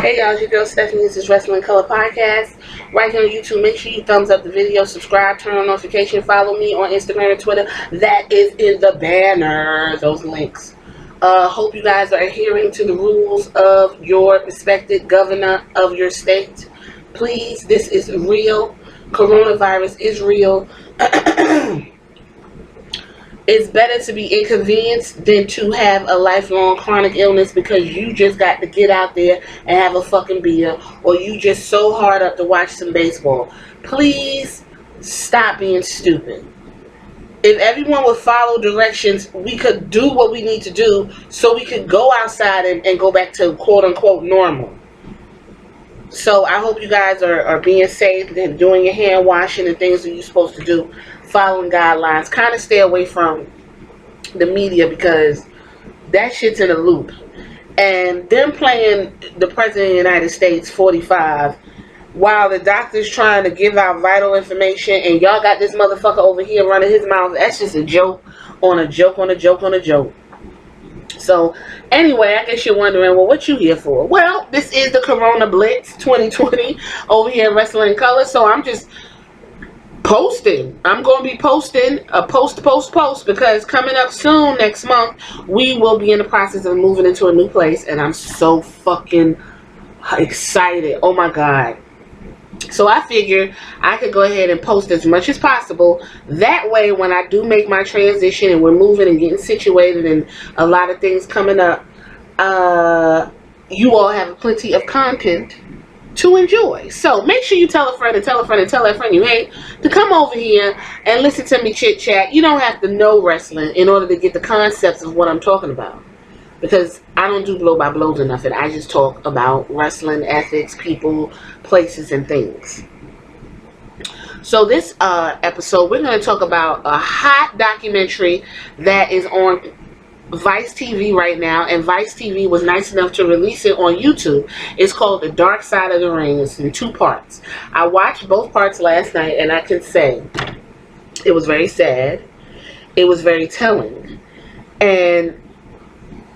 Hey y'all, it's your girl Stephanie. This is Wrestling Color Podcast. Right here on YouTube, make sure you thumbs up the video, subscribe, turn on notification, follow me on Instagram and Twitter. That is in the banner, those links. Hope you guys are adhering to the rules of your respected governor of your state. Please, this is real. Coronavirus is real. It's better to be inconvenienced than to have a lifelong chronic illness because you just got to get out there and have a fucking beer, or you just so hard up to watch some baseball. Please stop being stupid. If everyone would follow directions, we could do what we need to do so we could go outside and go back to quote unquote normal. So I hope you guys are being safe and doing your hand washing and things that you're supposed to do, following guidelines. Kind of stay away from the media because that shit's in a loop. And them playing the President of the United States 45 while the doctor's trying to give out vital information and y'all got this motherfucker over here running his mouth. That's just a joke on a joke on a joke on a joke. So, anyway, I guess you're wondering, well, what you here for? Well, this is the Corona Blitz 2020 over here at Wrestling Color. So, I'm just posting. I'm going to be posting a post because coming up soon next month, we will be in the process of moving into a new place. And I'm so fucking excited. Oh, my God. So I figured I could go ahead and post as much as possible. That way, when I do make my transition and we're moving and getting situated and a lot of things coming up, you all have plenty of content to enjoy. So make sure you tell a friend and tell a friend and tell that friend you hate to come over here and listen to me chit chat. You don't have to know wrestling in order to get the concepts of what I'm talking about. Because I don't do blow by blows or nothing. I just talk about wrestling, ethics, people, places, and things. So this episode, we're going to talk about a hot documentary that is on Vice TV right now. And Vice TV was nice enough to release it on YouTube. It's called The Dark Side of the Ring. It's in 2 parts. I watched both parts last night, and I can say it was very sad. It was very telling. And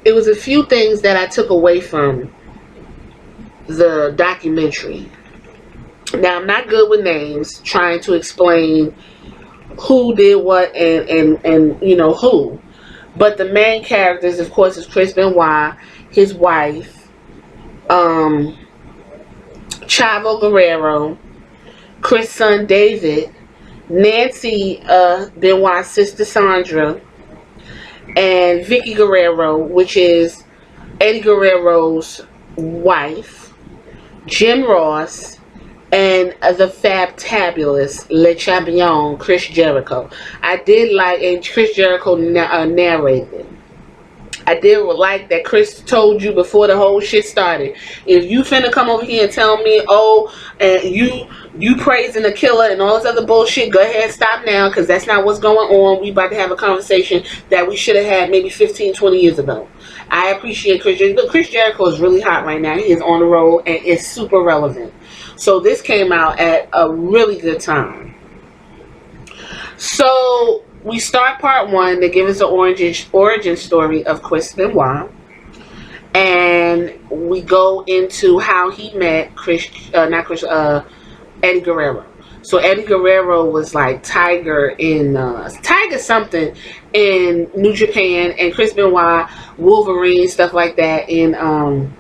it was a few things that I took away from the documentary. Now, I'm not good with names, trying to explain who did what and you know who. But the main characters, of course, is Chris Benoit, his wife, Chavo Guerrero, Chris' son David, Nancy Benoit's sister Sandra, and Vicky Guerrero, which is Eddie Guerrero's wife, Jim Ross, and the Fabtabulous Le Champion, Chris Jericho. I did like, and Chris Jericho narrated. I did like that Chris told you before the whole shit started, if you finna come over here and tell me, oh, and you praising the killer and all this other bullshit, go ahead, stop now, because that's not what's going on. We about to have a conversation that we should have had maybe 15, 20 years ago. I appreciate Chris Jericho. Look, Chris Jericho is really hot right now. He is on the road and it's super relevant. So this came out at a really good time. So we start part 1. They give us the origin story of Chris Benoit. And we go into how he met Eddie Guerrero. So Eddie Guerrero was like Tiger something in New Japan, and Chris Benoit, Wolverine, stuff like that. And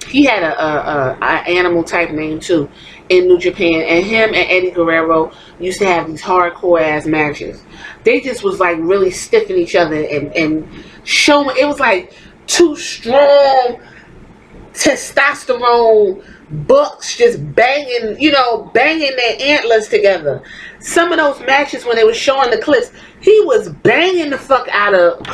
he had a animal type name too in New Japan. And him and Eddie Guerrero used to have these hardcore ass matches. They just was like really stiffing each other and showing. It was like 2 strong testosterone bucks just banging their antlers together. Some of those matches when they were showing the clips, he was banging the fuck out of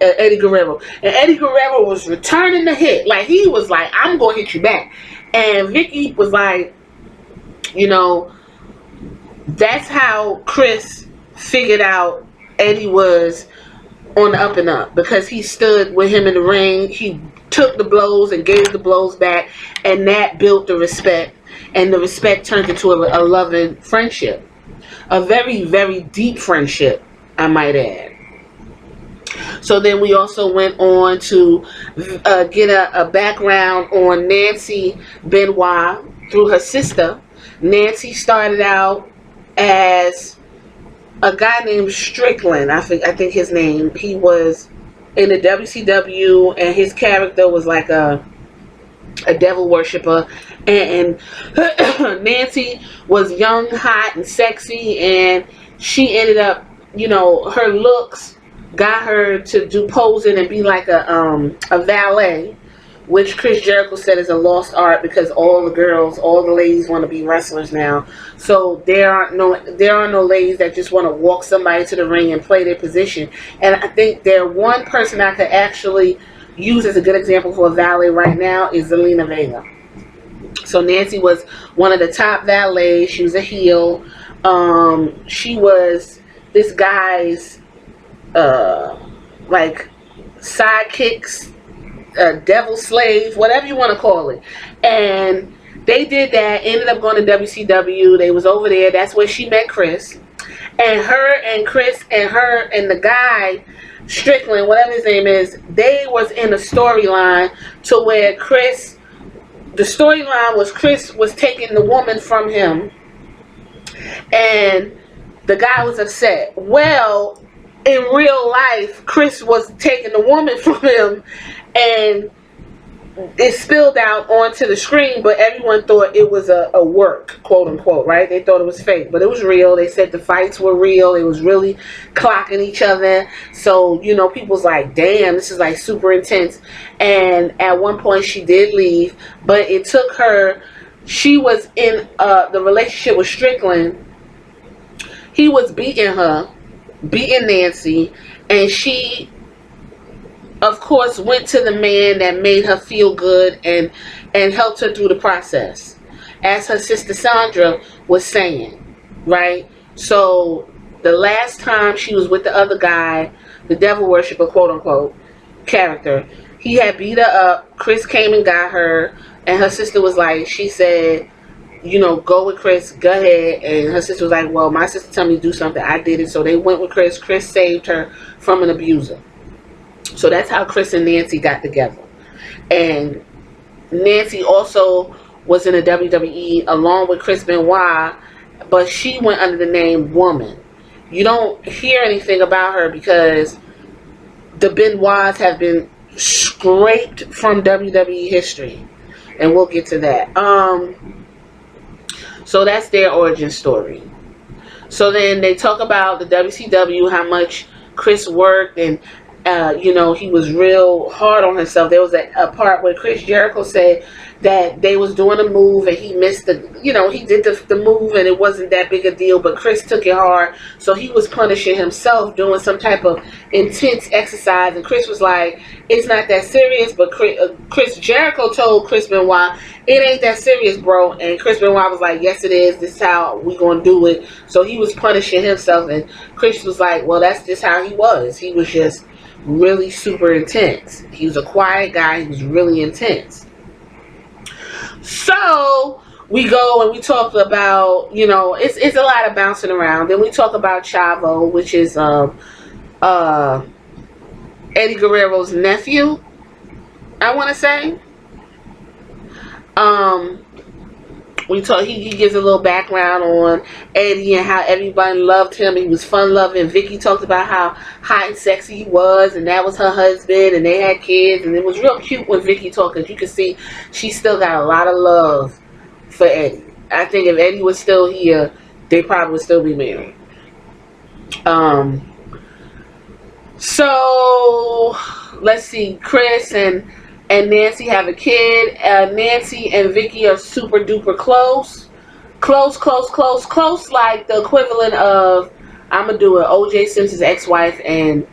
Eddie Guerrero, and Eddie Guerrero was returning the hit. Like, he was like, I'm gonna hit you back. And Vicky was like, that's how Chris figured out Eddie was on the up and up, because he stood with him in the ring. He took the blows and gave the blows back, and that built the respect, and the respect turned into a loving friendship, a very, very deep friendship, I might add. So then we also went on to get a background on Nancy Benoit through her sister. Nancy started out as a guy named Strickland. I think his name. He was in the WCW, and his character was like a devil worshiper. And Nancy was young, hot, and sexy, and she ended up, her looks got her to do posing and be like a valet, which Chris Jericho said is a lost art because all the ladies want to be wrestlers now. So there are no ladies that just want to walk somebody to the ring and play their position. And I think one person I could actually use as a good example for a valet right now is Zelina Vega. So Nancy was one of the top valets. She was a heel. She was this guy's like sidekicks, devil slave, whatever you want to call it. And they did that, ended up going to WCW. They was over there. That's where she met Chris. And her and Chris and her and the guy, Strickland, whatever his name is, they was in a storyline to where the storyline was Chris was taking the woman from him, and the guy was upset. Well, in real life, Chris was taking the woman from him, and it spilled out onto the screen, but everyone thought it was a work, quote unquote, right? They thought it was fake, but it was real. They said the fights were real. It was really clocking each other. So, people's like, damn, this is like super intense. And at one point she did leave, but it took her, she was in the relationship with Strickland. He was beating Nancy, and she, of course, went to the man that made her feel good and helped her through the process, as her sister Sandra was saying, right? So the last time she was with the other guy, the devil worshiper, quote unquote, character, he had beat her up. Chris came and got her, and her sister was like, she said, go with Chris, go ahead. And her sister was like, well, my sister told me to do something, I did it. So they went with Chris. Chris saved her from an abuser. So that's how Chris and Nancy got together. And Nancy also was in the WWE along with Chris Benoit, but she went under the name Woman. You don't hear anything about her because the Benoits have been scraped from WWE history, and we'll get to that. So that's their origin story. So then they talk about the WCW, how much Chris worked, and he was real hard on himself. There was a part where Chris Jericho said that they was doing a move and he missed he did the move and it wasn't that big a deal, but Chris took it hard, so he was punishing himself doing some type of intense exercise, and Chris was like, it's not that serious. But Chris Jericho told Chris Benoit, it ain't that serious, bro. And Chris Benoit was like, yes it is, this is how we gonna do it. So he was punishing himself, and Chris was like, well, that's just how he was just really super intense. He was a quiet guy. He was really intense. So we go and we talk about, it's a lot of bouncing around. Then we talk about Chavo, which is Eddie Guerrero's nephew, I want to say. He gives a little background on Eddie and how everybody loved him. He was fun loving. Vicky talked about how hot and sexy he was, and that was her husband, and they had kids, and it was real cute when Vicky talked, because you could see she still got a lot of love for Eddie. I think if Eddie was still here, they probably would still be married. So let's see, Chris and Nancy have a kid. Nancy and Vicky are super duper close, like the equivalent of, I'm gonna do it, O.J. Simpson's ex-wife and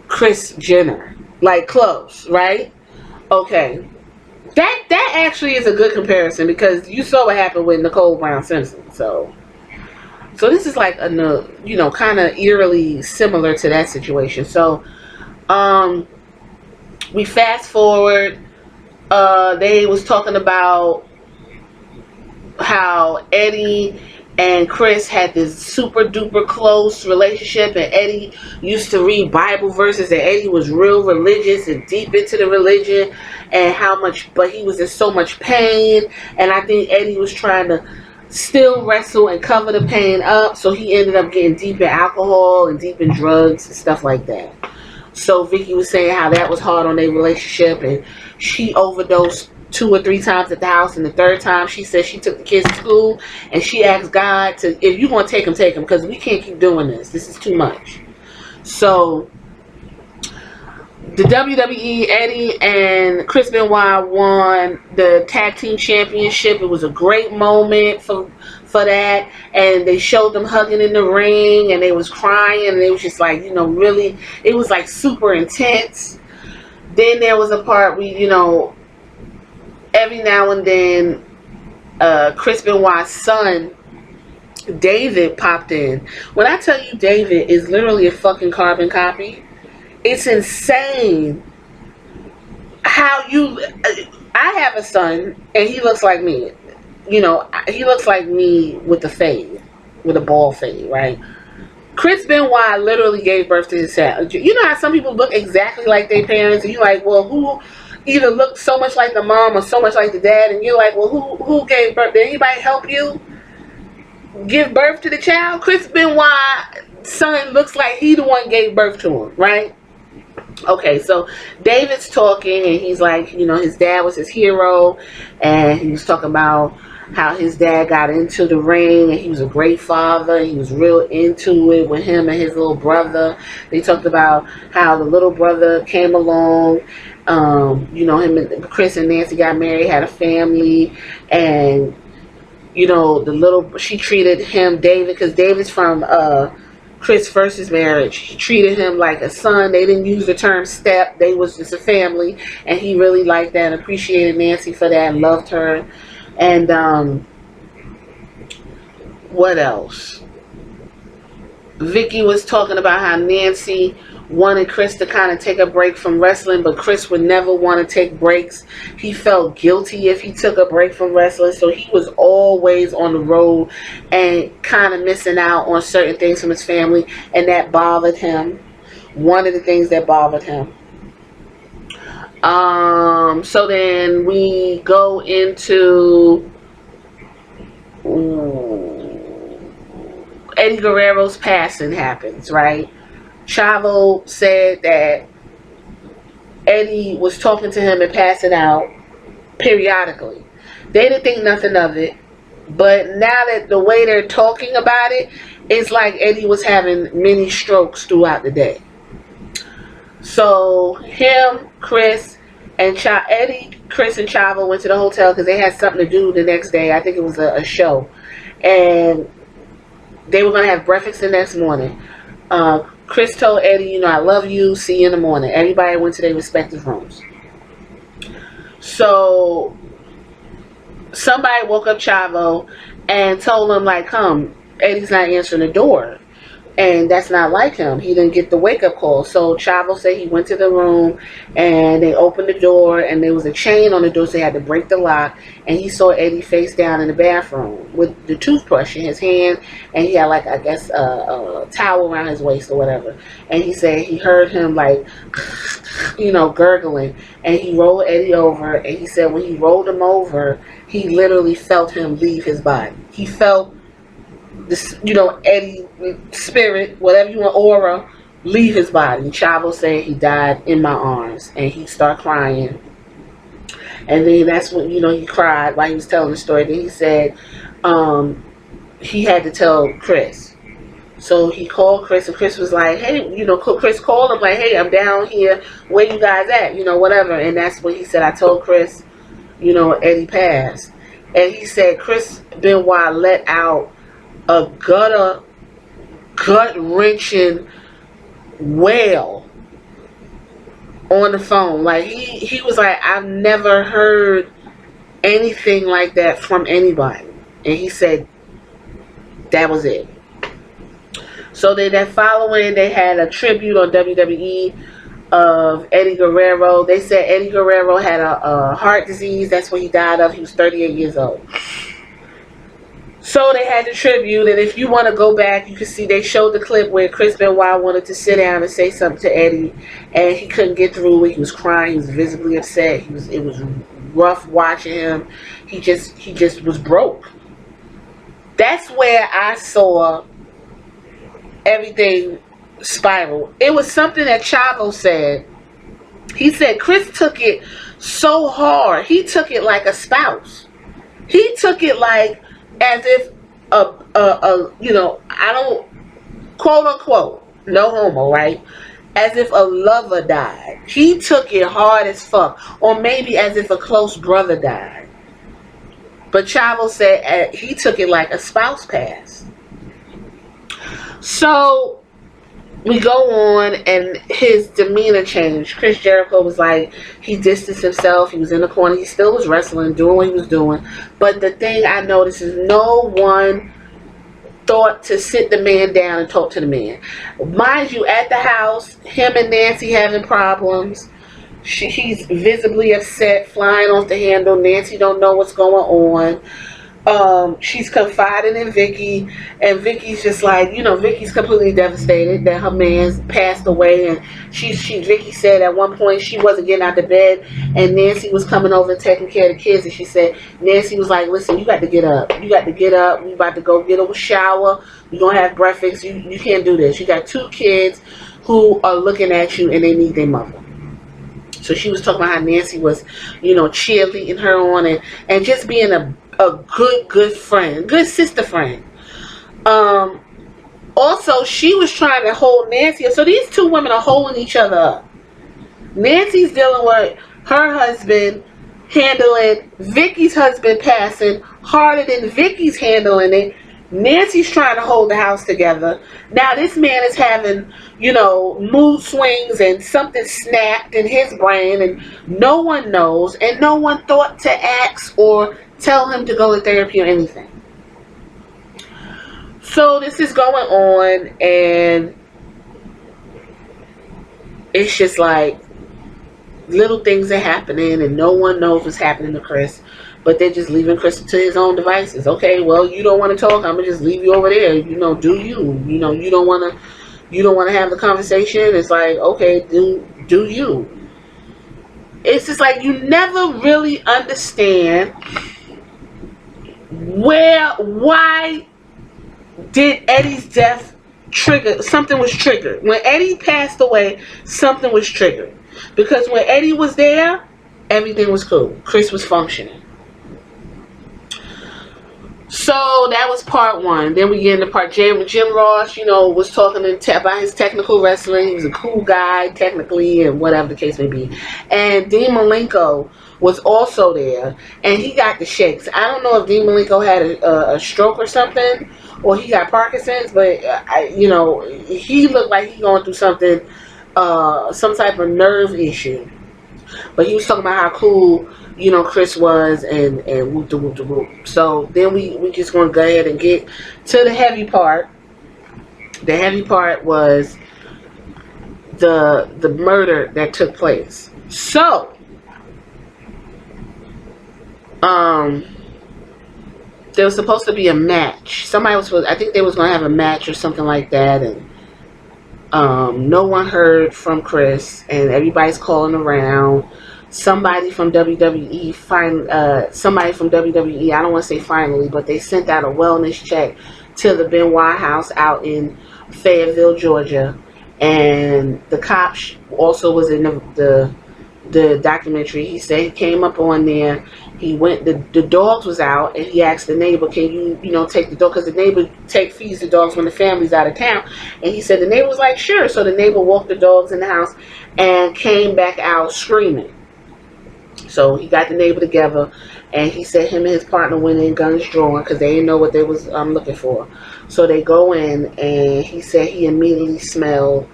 Kris Jenner, like close, right? Okay, that actually is a good comparison, because you saw what happened with Nicole Brown Simpson. So this is like kind of eerily similar to that situation. So we fast forward. They was talking about how Eddie and Chris had this super duper close relationship, and Eddie used to read Bible verses, and Eddie was real religious and deep into the religion, and but he was in so much pain, and I think Eddie was trying to still wrestle and cover the pain up, so he ended up getting deep in alcohol and deep in drugs and stuff like that. So Vicky was saying how that was hard on their relationship, and she overdosed 2 or 3 times at the house, and the third time she said she took the kids to school and she asked God to, if you want to take them, because we can't keep doing this is too much. So the WWE, Eddie and Chris Benoit won the tag team championship. It was a great moment for that, and they showed them hugging in the ring, and they was crying, and it was just like, really, it was like super intense. Then there was a part where, every now and then, Chris Benoit's son, David, popped in. When I tell you David is literally a fucking carbon copy, it's insane how I have a son, and he looks like me. He looks like me with a fade, with a bald fade, right? Chris Benoit literally gave birth to his child. You know how some people look exactly like their parents, and you're like, well, who either looked so much like the mom or so much like the dad, and you're like, well, who gave birth? Did anybody help you give birth to the child? Chris Benoit's son looks like he the one gave birth to him, right? Okay, so David's talking, and he's like, his dad was his hero, and he was talking about how his dad got into the ring, and he was a great father, and he was real into it with him and his little brother. They talked about how the little brother came along, him and Chris and Nancy got married, had a family, and she treated him, David, because David's from Chris versus marriage. He treated him like a son. They didn't use the term step. They was just a family, and he really liked that and appreciated Nancy for that and loved her. And what else? Vicky was talking about how Nancy wanted Chris to kind of take a break from wrestling, but Chris would never want to take breaks. He felt guilty if he took a break from wrestling, so he was always on the road and kind of missing out on certain things from his family, and that bothered him. One of the things that bothered him. So then we go into Eddie Guerrero's passing happens, right? Chavo said that Eddie was talking to him and passing out periodically. They didn't think nothing of it, but now that the way they're talking about it, it's like Eddie was having many strokes throughout the day. So him, Chris, and Eddie, Chris, and Chavo went to the hotel because they had something to do the next day. I think it was a show, and they were going to have breakfast the next morning. Chris told Eddie, I love you, see you in the morning. Everybody went to their respective rooms. So somebody woke up Chavo and told him, like, come, Eddie's not answering the door. And that's not like him. He didn't get the wake-up call. So Chavo said he went to the room, and they opened the door, and there was a chain on the door, so they had to break the lock. And he saw Eddie face down in the bathroom with the toothbrush in his hand, and he had, like, I guess, a towel around his waist or whatever. And he said he heard him, like, gurgling. And he rolled Eddie over, and he said when he rolled him over, he literally felt him leave his body. He felt this, Eddie spirit, whatever you want, aura, leave his body. And Chavo said he died in my arms, and he started crying. And then that's when, he cried while he was telling the story. Then he said he had to tell Chris. So he called Chris, and Chris was like, hey, Chris called him like, hey, I'm down here, where you guys at, whatever. And that's when he said, I told Chris, Eddie passed. And he said Chris Benoit let out a gut-wrenching wail on the phone. Like, he was like, I've never heard anything like that from anybody. And he said that was it. So then that following, they had a tribute on WWE of Eddie Guerrero. They said Eddie Guerrero had a heart disease. That's what he died of. He was 38 years old. So they had the tribute, and if you want to go back, you can see they showed the clip where Chris Benoit wanted to sit down and say something to Eddie, and he couldn't get through it. He was crying. He was visibly upset. It was rough watching him. He just was broke. That's where I saw everything spiral. It was something that Chavo said. He said Chris took it so hard. He took it like a spouse. He took it like as if I don't, quote unquote, no homo, right? As if a lover died. He took it hard as fuck. Or maybe as if a close brother died. But Chavo said he took it like a spouse passed. So we go on, and his demeanor changed. Chris Jericho was like, he distanced himself. He was in the corner. He still was wrestling, doing what he was doing. But the thing I noticed is no one thought to sit the man down and talk to the man. Mind you, at the house, him and Nancy having problems. He's visibly upset, flying off the handle. Nancy don't know what's going on. She's confiding in Vicky, and Vicky's just like, Vicky's completely devastated that her man's passed away, and Vicky said at one point she wasn't getting out of bed, and Nancy was coming over and taking care of the kids, and she said, Nancy was like, listen, you got to get up. You got to get up. We about to go get a shower. We're going to have breakfast. You can't do this. You got 2 kids who are looking at you, and they need their mother. So she was talking about how Nancy was, cheerleading her on and just being a good friend, good sister friend. Also, she was trying to hold Nancy up. So these 2 women are holding each other up. Nancy's dealing with her husband handling Vicky's husband passing harder than Vicky's handling it. Nancy's trying to hold the house together. Now this man is having, mood swings, and something snapped in his brain, and no one knows, and no one thought to ask or tell him to go to therapy or anything. So this is going on, and it's just like little things are happening, and no one knows what's happening to Chris, but they're just leaving Chris to his own devices. Okay, well, you don't want to talk, I'm gonna just leave you over there. Do you? You don't want to have the conversation. It's like, okay, do you? It's just like you never really understand why did Eddie's death trigger? Something was triggered. When Eddie passed away, something was triggered. Because when Eddie was there, everything was cool. Chris was functioning. So that was part 1. Then we get into part Jim Ross, was talking about his technical wrestling. He was a cool guy, technically, and whatever the case may be. And Dean Malenko was also there, and he got the shakes. I don't know if Dean Malenko had a stroke or something, or he got Parkinson's, but he looked like he going through something, some type of nerve issue. But he was talking about how cool, Chris was, and whoop de whoop de whoop. So then we just going to go ahead and get to the heavy part. The heavy part was the murder that took place. So there was supposed to be a match. I think they was going to have a match or something like that, and no one heard from Chris, and everybody's calling around. Somebody from WWE, I don't want to say finally, but they sent out a wellness check to the Benoit house out in Fayetteville, Georgia, and the cop also was in the documentary. He said he came up on there. He went. The dogs was out, and he asked the neighbor, "Can you take the dog?" Because the neighbor feeds the dogs when the family's out of town. And he said the neighbor was like, "Sure." So the neighbor walked the dogs in the house and came back out screaming. So he got the neighbor together, and he said him and his partner went in, guns drawn, because they didn't know what they was looking for. So they go in, and he said he immediately smelled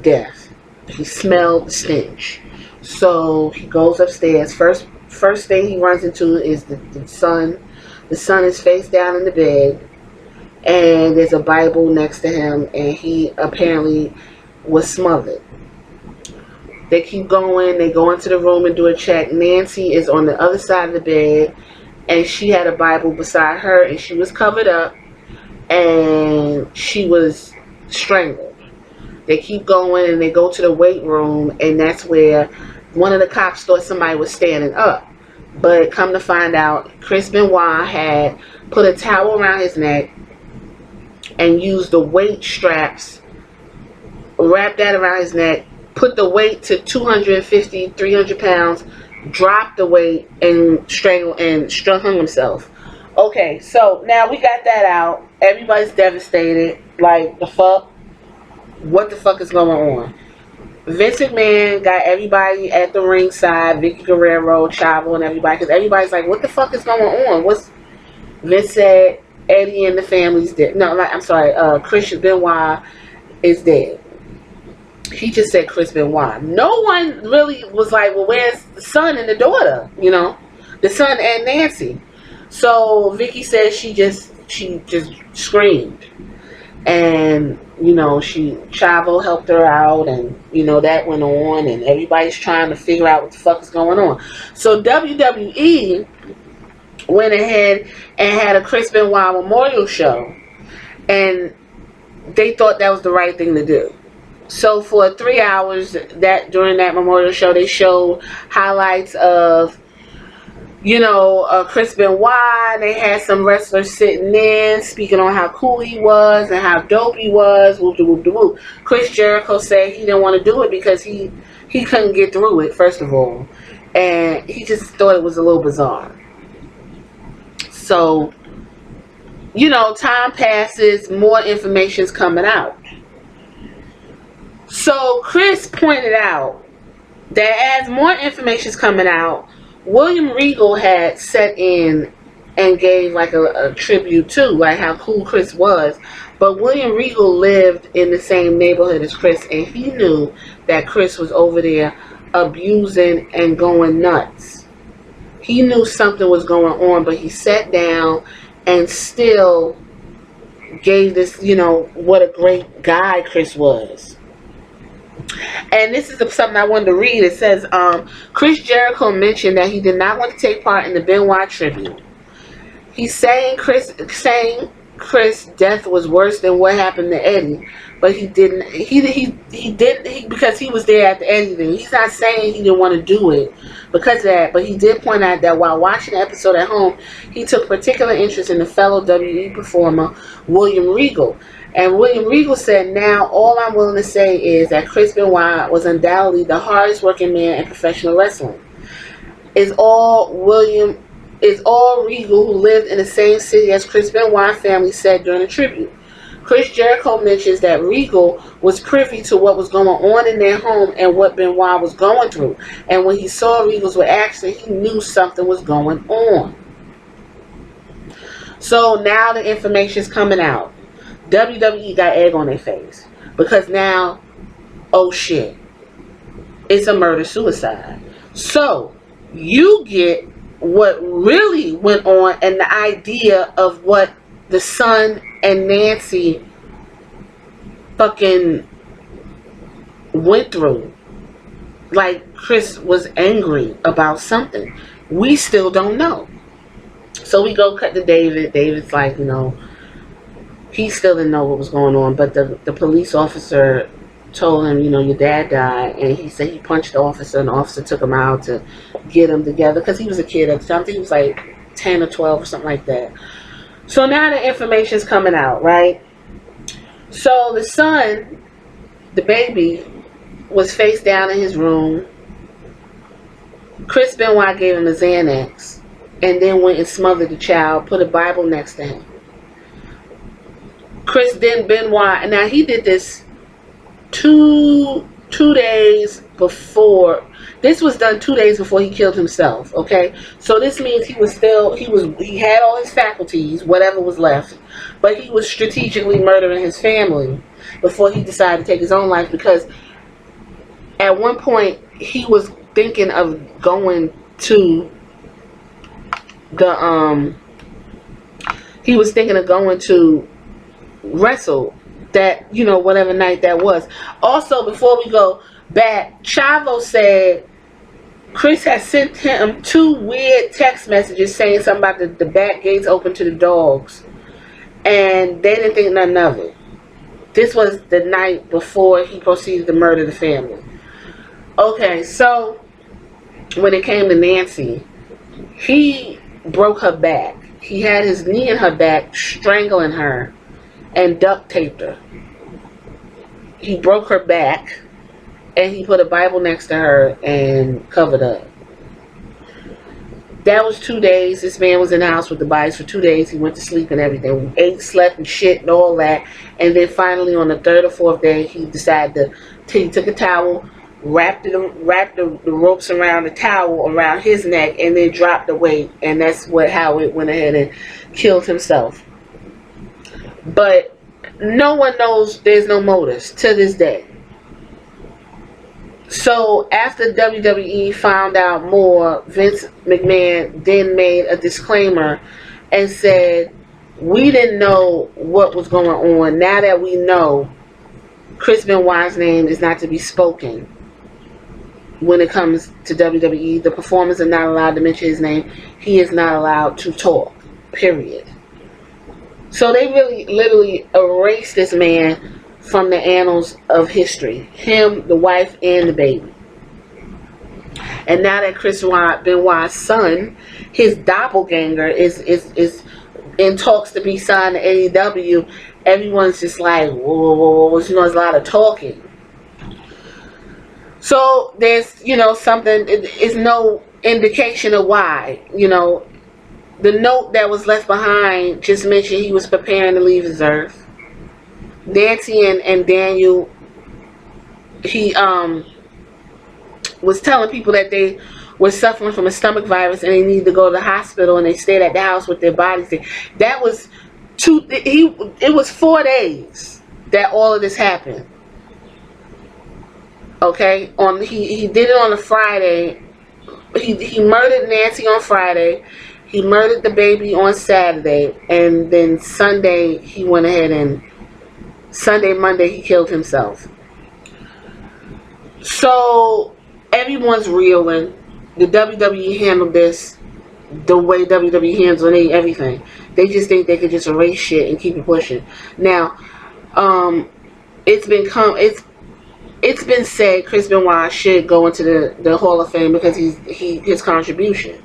death. He smelled the stench. So he goes upstairs. First thing he runs into is the son. The son is face down in the bed, and there's a Bible next to him, and he apparently was smothered. They keep going. They go into the room and do a check. Nancy is on the other side of the bed, and she had a Bible beside her, and she was covered up, and she was strangled. They keep going, and they go to the weight room, and that's where one of the cops thought somebody was standing up. But come to find out, Chris Benoit had put a towel around his neck and used the weight straps, wrapped that around his neck, put the weight to 250, 300 pounds, dropped the weight, and strangled and hung himself. Okay, so now we got that out. Everybody's devastated. Like, the fuck? What the fuck is going on? Vince McMahon got everybody at the ringside, Vicky Guerrero, Chavo, and everybody, because everybody's like, what the fuck is going on? Vince said Eddie and the family's dead. No, I'm sorry, Chris Benoit is dead. He just said Chris Benoit. No one really was like, well, where's the son and the daughter? You know, the son and Nancy. So Vicky said she just screamed. And, you know, Chavo helped her out, and, you know, that went on, and everybody's trying to figure out what the fuck is going on. So WWE went ahead and had a Chris Benoit memorial show, and they thought that was the right thing to do. So for 3 hours during that memorial show, they showed highlights of, you know, Chris Benoit. They had some wrestlers sitting in, speaking on how cool he was and how dope he was. Whoop-de-whoop-de-whoop. Chris Jericho said he didn't want to do it because he couldn't get through it, first of all. And he just thought it was a little bizarre. So, you know, time passes, more information's coming out. So Chris pointed out that as more information's coming out, William Regal had set in and gave like a tribute to like how cool Chris was. But William Regal lived in the same neighborhood as Chris, and he knew that Chris was over there abusing and going nuts. He knew something was going on, but he sat down and still gave this, you know, what a great guy Chris was. And this is something I wanted to read. It says, Chris Jericho mentioned that he did not want to take part in the Benoit tribute. He's saying Chris' death was worse than what happened to Eddie, but he didn't. Because he was there at the Eddie thing. He's not saying he didn't want to do it because of that, but he did point out that while watching the episode at home, he took particular interest in the fellow WWE performer William Regal. And William Regal said, now all I'm willing to say is that Chris Benoit was undoubtedly the hardest working man in professional wrestling. Is all Regal, who lived in the same city as Chris Benoit family, said during the tribute. Chris Jericho mentions that Regal was privy to what was going on in their home and what Benoit was going through. And when he saw Regal's reaction, he knew something was going on. So now the information's coming out. WWE got egg on their face because now, oh shit, it's a murder-suicide. So you get what really went on and the idea of what the son and Nancy fucking went through. Like, Chris was angry about something. We still don't know. So we go cut to David. David's like, you know, he still didn't know what was going on, but the police officer told him, you know, your dad died, and he said he punched the officer, and the officer took him out to get him together, because he was a kid at the time. I think he was like 10 or 12 or something like that. So now the information's coming out, right? So the son, the baby, was face down in his room. Chris Benoit gave him a Xanax, and then went and smothered the child, put a Bible next to him. Chris Benoit, now he did this two days before. This was done 2 days before he killed himself, okay? So this means he had all his faculties, whatever was left, but he was strategically murdering his family before he decided to take his own life, because at one point he was thinking of going to wrestle that, you know, whatever night that was. Also, before we go back, Chavo said Chris had sent him 2 weird text messages saying something about the back gates open to the dogs, and they didn't think nothing of it. This was the night before he proceeded to murder the family. Okay, so when it came to Nancy, he broke her back. He had his knee in her back, strangling her, and duct taped her. He broke her back, and he put a Bible next to her and covered up. That was 2 days. This man was in the house with the bodies for 2 days. He went to sleep and everything. We ate, slept, and shit and all that. And then finally, on the 3rd or 4th day, he decided he took a towel, wrapped the ropes around the towel around his neck, and then dropped the weight. And that's how it went ahead and killed himself. But no one knows. There's no motives to this day. So after WWE found out more, Vince McMahon then made a disclaimer and said, we didn't know what was going on. Now that we know, Chris Benoit's name is not to be spoken when it comes to WWE. The performers are not allowed to mention his name. He is not allowed to talk, period. So they really literally erased this man from the annals of history. Him, the wife, and the baby. And now that Chris Benoit's son, his doppelganger, is in talks to be signed to AEW, everyone's just like, whoa, there's a lot of talking. So there's, something, it's no indication of why. The note that was left behind just mentioned he was preparing to leave his earth. Nancy and Daniel, he was telling people that they were suffering from a stomach virus and they needed to go to the hospital, and they stayed at the house with their bodies. That was it was 4 days that all of this happened. Okay, he did it on a Friday. He murdered Nancy on Friday. He murdered the baby on Saturday, and then Sunday he went ahead and Monday he killed himself. So everyone's reeling. The WWE handled this the way WWE handles everything. They just think they could just erase shit and keep it pushing. Now, it's been said Chris Benoit should go into the Hall of Fame because his contribution.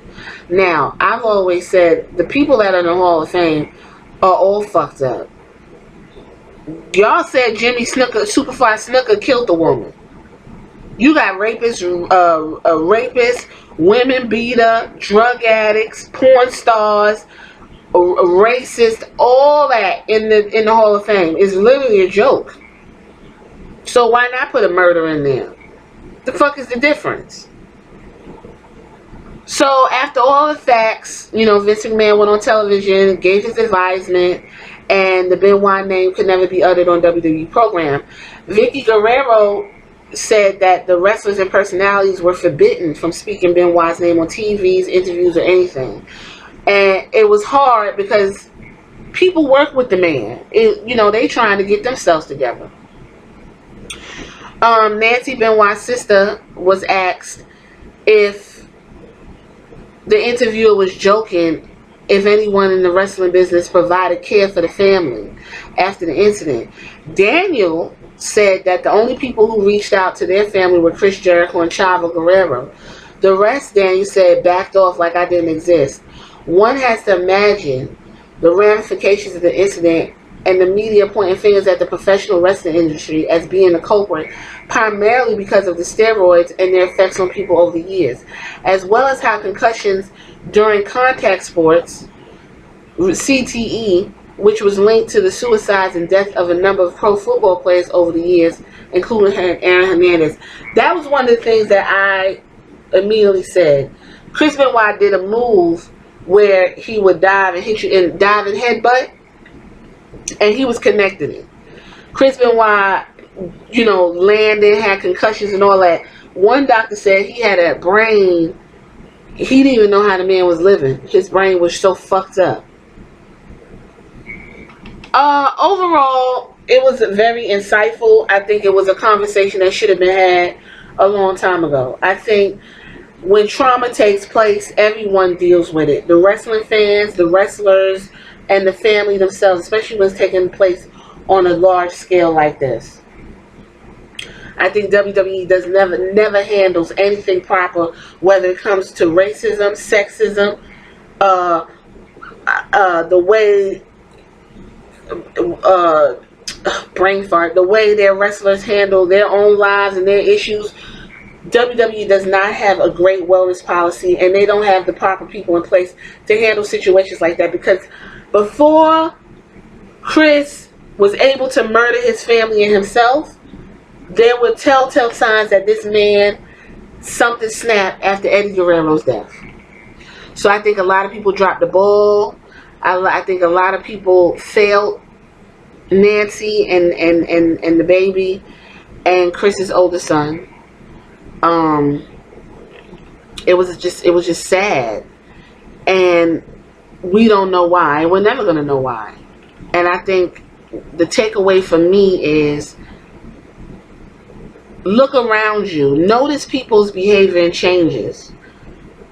Now, I've always said the people that are in the Hall of Fame are all fucked up. Y'all said Jimmy Snuka, Superfly Snuka, killed the woman. You got rapists, women beater, drug addicts, porn stars, racist, all that in the Hall of Fame. It's literally a joke. So why not put a murder in there? The fuck is the difference? So after all the facts, Vince McMahon went on television, gave his advisement, and the Benoit name could never be uttered on WWE program. Vicky Guerrero said that the wrestlers and personalities were forbidden from speaking Benoit's name on TVs, interviews, or anything. And it was hard because people work with the man. They trying to get themselves together. Nancy Benoit's sister was asked if the interviewer was joking if anyone in the wrestling business provided care for the family after the incident. Daniel said that the only people who reached out to their family were Chris Jericho and Chavo Guerrero. The rest, Daniel said, backed off like I didn't exist. One has to imagine the ramifications of the incident and the media pointing fingers at the professional wrestling industry as being the culprit, primarily because of the steroids and their effects on people over the years, as well as how concussions during contact sports, CTE, which was linked to the suicides and death of a number of pro football players over the years, including Aaron Hernandez. That was one of the things that I immediately said. Chris Benoit did a move where he would dive and hit you and dive and headbutt, and he was connected it. Chris Benoit, landed, had concussions and all that. One doctor said he had a brain, he didn't even know how the man was living. His brain was so fucked up. Overall, it was very insightful. I think it was a conversation that should have been had a long time ago. I think when trauma takes place, everyone deals with it. The wrestling fans, the wrestlers, and the family themselves, especially when it's taking place on a large scale like this. I think WWE does never handles anything proper, whether it comes to racism, sexism, the way brain fart, the way their wrestlers handle their own lives and their issues. WWE does not have a great wellness policy, and they don't have the proper people in place to handle situations like that, because before Chris was able to murder his family and himself, there were telltale signs that this man, something snapped after Eddie Guerrero's death. So I think a lot of people dropped the ball. I think a lot of people failed Nancy and the baby and Chris's older son. It was just sad, and we don't know why, and we're never gonna know why. And I think the takeaway for me is, look around you, notice people's behavior and changes.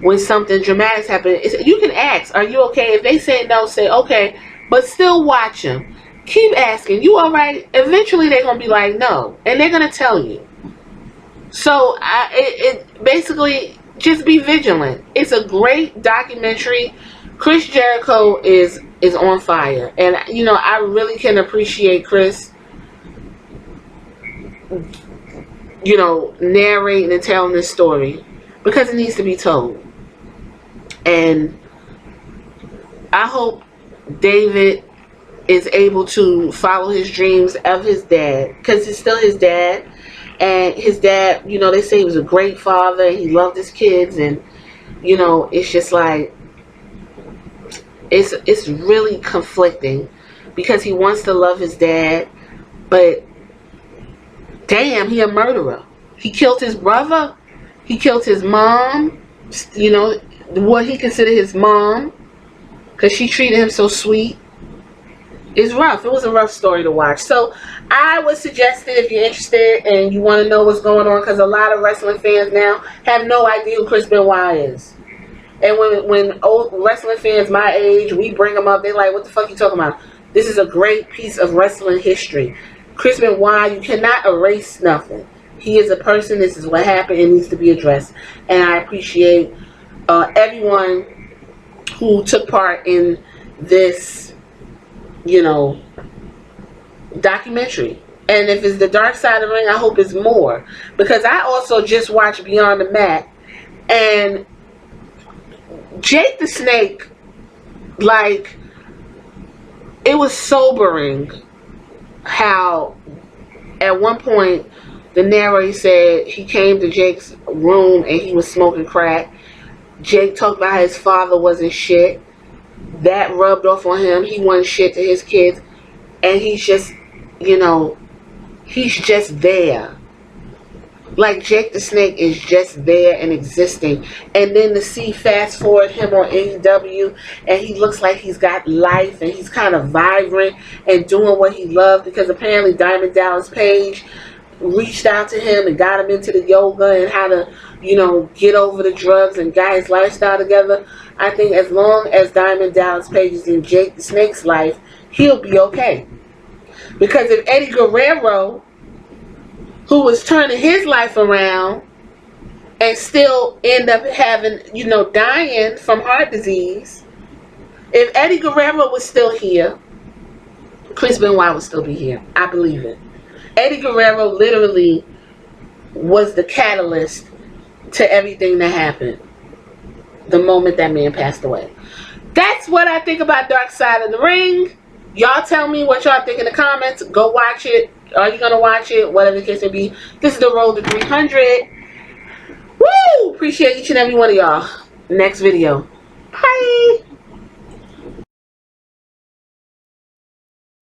When something dramatic happens, you can ask, are you okay? If they say no, say okay, but still watch them. Keep asking, you all right? Eventually they're gonna be like no, and they're gonna tell you. So it basically, just be vigilant. It's a great documentary. Chris Jericho is on fire, and you know, I really can appreciate Chris, you know, narrating and telling this story, because it needs to be told. And I hope David is able to follow his dreams of his dad, because it's still his dad. And his dad, you know, they say he was a great father. He loved his kids. And, you know, it's just like, it's really conflicting, because he wants to love his dad. But, damn, he a murderer. He killed his brother. He killed his mom. You know, what he considered his mom, because she treated him so sweet. It's rough. It was a rough story to watch. So I would suggest it if you're interested and you want to know what's going on, because a lot of wrestling fans now have no idea who Chris Benoit is. And when old wrestling fans my age, we bring them up, they're like, what the fuck you talking about? This is a great piece of wrestling history. Chris Benoit, you cannot erase nothing. He is a person. This is what happened. It needs to be addressed. And I appreciate everyone who took part in this, you know, documentary. And if it's the dark side of the ring, I hope it's more, because I also just watched Beyond the Mat, and Jake the Snake, like, it was sobering how at one point the narrator said he came to Jake's room and he was smoking crack. Jake talked about how his father wasn't shit. That rubbed off on him. He wasn't shit to his kids. And he's just, you know, he's just there. Like, Jake the Snake is just there and existing. And then to see, fast forward, him on AEW, and he looks like he's got life, and he's kind of vibrant and doing what he loves, because apparently Diamond Dallas Page reached out to him and got him into the yoga and how to, you know, get over the drugs and got his lifestyle together. I think as long as Diamond Dallas Page is in Jake the Snake's life, he'll be okay. Because if Eddie Guerrero, who was turning his life around and still end up having, you know, dying from heart disease, if Eddie Guerrero was still here, Chris Benoit would still be here. I believe it. Eddie Guerrero literally was the catalyst to everything that happened the moment that man passed away. That's what I think about Dark Side of the Ring. Y'all tell me what y'all think in the comments. Go watch it. Are you going to watch it? Whatever the case may be. This is the road to 300. Woo! Appreciate each and every one of y'all. Next video.